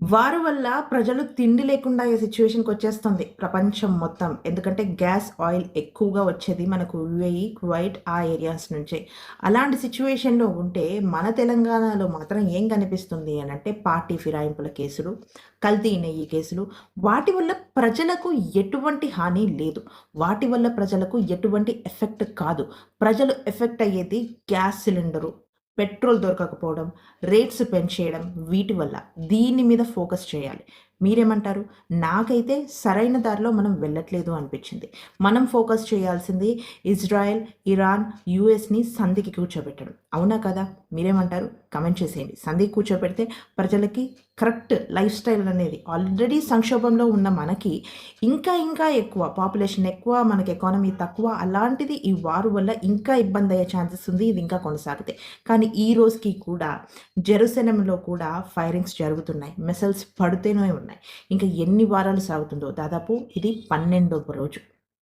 వారి వల్ల ప్రజలు తిండి లేకుండా అయ్యే సిట్యుయేషన్‌కొచ్చేస్తుంది ప్రపంచం మొత్తం. ఎందుకంటే గ్యాస్, ఆయిల్ ఎక్కువగా వచ్చేది మనకు యూఏఈ, కువైట్ ఆ ఏరియాస్ నుంచే. అలాంటి సిట్యుయేషన్‌లో ఉంటే మన తెలంగాణలో మాత్రం ఏం కనిపిస్తుంది అనంటే పార్టీ ఫిరాయింపుల కేసులు, కల్తీ నెయ్యి కేసులు. వాటి వల్ల ప్రజలకు ఎటువంటి హాని లేదు. వాటి వల్ల ప్రజలకు ఎటువంటి ఎఫెక్ట్ కాదు. ప్రజలు ఎఫెక్ట్ అయ్యేది గ్యాస్ సిలిండరు, పెట్రోల్ దొరకకపోవడం, రేట్స్ పెంచేయడం వీటి వల్ల. దీని మీద ఫోకస్ చేయాలి. మీరేమంటారు? నాకైతే సరైన దారిలో మనం వెళ్ళట్లేదు అనిపించింది. మనం ఫోకస్ చేయాల్సింది ఇజ్రాయెల్, ఇరాన్, యూఎస్‌ని సంధికి కూర్చోబెట్టడం. అవునా కదా? మీరేమంటారు? కామెంట్ చేసేయండి. సంధికి కూర్చోబెడితే ప్రజలకి కరెక్ట్ లైఫ్ స్టైల్ అనేది ఆల్రెడీ సంక్షోభంలో ఉన్న మనకి ఇంకా ఎక్కువ పాపులేషన్ ఎక్కువ, మనకి ఎకానమీ తక్కువ. అలాంటిది ఈ వార్ వల్ల ఇంకా ఇబ్బందయ్యే ఛాన్సెస్ ఉంది. ఇది ఇంకా కొనసాగితే. కానీ ఈ రోజుకి కూడా జెరూసలేంలో కూడా ఫైరింగ్స్ జరుగుతున్నాయి. మిసైల్స్ పడుతూనే ఉన్నాయి. ఇంకా ఎన్ని వారాలు సాగుతుందో దాదాపు ఇది 12వ రోజు.